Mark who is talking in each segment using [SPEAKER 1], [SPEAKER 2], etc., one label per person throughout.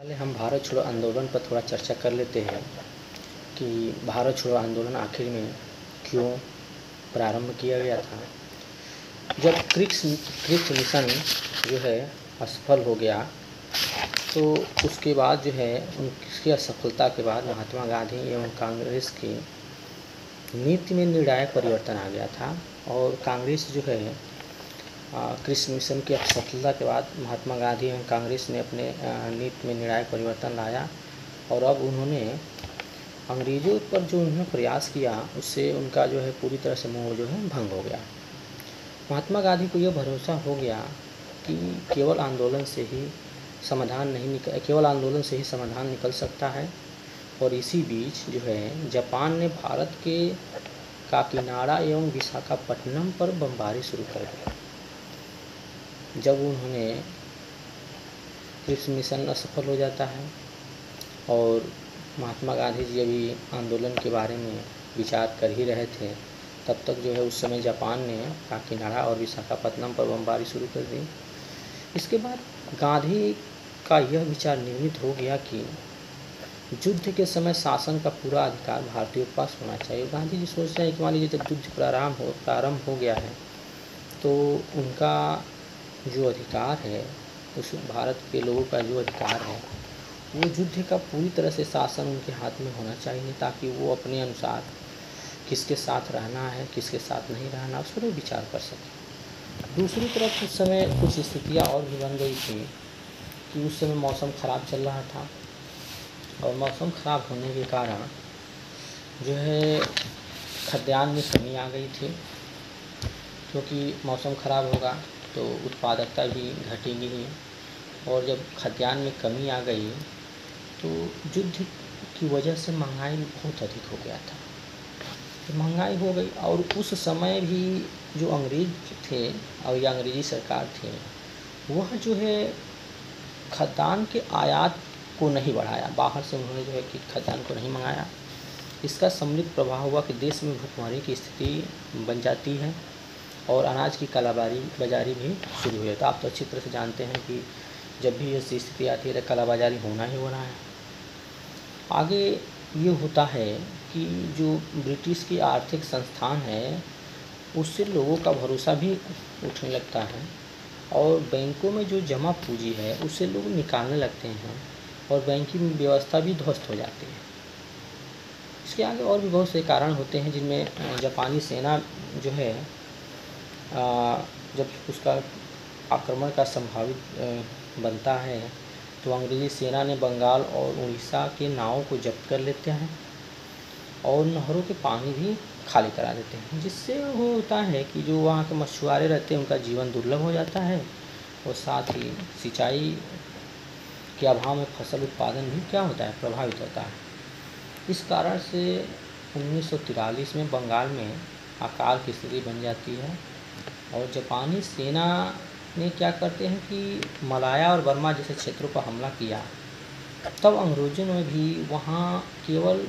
[SPEAKER 1] पहले हम भारत छोड़ो आंदोलन पर थोड़ा चर्चा कर लेते हैं कि भारत छोड़ो आंदोलन आखिर में क्यों प्रारंभ किया गया था। जब क्रिप्स मिशन जो है असफल हो गया तो उसके बाद जो है उसकी असफलता के बाद महात्मा गांधी एवं कांग्रेस की नीति में निर्णायक परिवर्तन आ गया था और कांग्रेस जो है क्रिप्स मिशन की असफलता के बाद महात्मा गांधी एवं कांग्रेस ने अपने नीति में निर्णायक परिवर्तन लाया और अब उन्होंने अंग्रेज़ों पर जो उन्होंने प्रयास किया उससे उनका जो है पूरी तरह से मोह जो है भंग हो गया। महात्मा गांधी को यह भरोसा हो गया कि केवल आंदोलन से ही समाधान निकल सकता है और इसी बीच जो है जापान ने भारत के काकीनाडा एवं विशाखापट्टनम पर बमबारी शुरू कर दी। जब उन्होंने क्रिप्स मिशन असफल हो जाता है और महात्मा गांधी जी अभी आंदोलन के बारे में विचार कर ही रहे थे, तब तक जो है उस समय जापान ने काकीनाडा और विशाखापट्टनम पर बमबारी शुरू कर दी। इसके बाद गांधी का यह विचार निर्मित हो गया कि युद्ध के समय शासन का पूरा अधिकार भारतीयों के पास होना चाहिए। गांधी जी सोच रहे हैं कि मान लीजिए जब युद्ध प्रारंभ हो गया है तो उनका जो अधिकार है, उस भारत के लोगों का जो अधिकार है वो युद्ध का पूरी तरह से शासन उनके हाथ में होना चाहिए, ताकि वो अपने अनुसार किसके साथ रहना है किसके साथ नहीं रहना उस पर विचार कर सकें। दूसरी तरफ उस समय कुछ स्थितियाँ और भी बन गई थी कि उस समय मौसम ख़राब चल रहा था और मौसम ख़राब होने के कारण जो है खाद्यान्न में कमी आ गई थी, क्योंकि मौसम ख़राब होगा तो उत्पादकता भी घटेगी ही और जब खाद्यान्न में कमी आ गई तो युद्ध की वजह से महंगाई बहुत अधिक हो गया था। तो महंगाई हो गई और उस समय भी जो अंग्रेज़ थे और या अंग्रेज़ी सरकार थे वह जो है खाद्यान्न के आयात को नहीं बढ़ाया, बाहर से उन्होंने जो है कि खाद्यान्न को नहीं मंगाया। इसका सम्मिलित प्रभाव हुआ कि देश में भुखमरी की स्थिति बन जाती है और अनाज की कालाबाजारी भी शुरू हुई है। तो आप तो अच्छी तरह से जानते हैं कि जब भी ऐसी स्थिति आती है तो कालाबाजारी होना ही होना है। आगे ये होता है कि जो ब्रिटिश की आर्थिक संस्थान है उससे लोगों का भरोसा भी उठने लगता है और बैंकों में जो जमा पूंजी है उससे लोग निकालने लगते हैं और बैंकिंग व्यवस्था भी ध्वस्त हो जाती है। इसके आगे और भी बहुत से कारण होते हैं जिनमें जापानी सेना जो है जब उसका आक्रमण का संभावित बनता है तो अंग्रेज़ी सेना ने बंगाल और उड़ीसा के नावों को जब्त कर लेते हैं और नहरों के पानी भी खाली करा देते हैं, जिससे वो होता है कि जो वहाँ के मछुआरे रहते हैं उनका जीवन दुर्लभ हो जाता है और साथ ही सिंचाई के अभाव में फसल उत्पादन भी क्या होता है प्रभावित होता है। इस कारण से 1943 में बंगाल में अकाल की स्थिति बन जाती है और जापानी सेना ने क्या करते हैं कि मलाया और बर्मा जैसे क्षेत्रों पर हमला किया। तब अंग्रेज़ों ने भी वहाँ केवल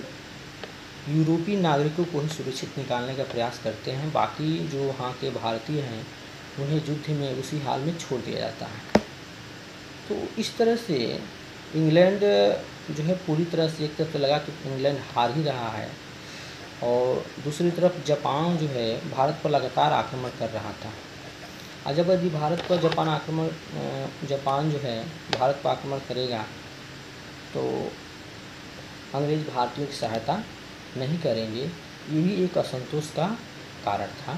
[SPEAKER 1] यूरोपीय नागरिकों को ही सुरक्षित निकालने का प्रयास करते हैं, बाकी जो वहाँ के भारतीय हैं उन्हें युद्ध में उसी हाल में छोड़ दिया जाता है। तो इस तरह से इंग्लैंड जो है पूरी तरह से एक तरफ लगा कि इंग्लैंड हार ही रहा है और दूसरी तरफ जापान जो है भारत पर लगातार आक्रमण कर रहा था। और जब यदि जापान जो है भारत पर आक्रमण करेगा तो अंग्रेज़ भारतीयों की सहायता नहीं करेंगे, ये भी एक असंतोष का कारण था।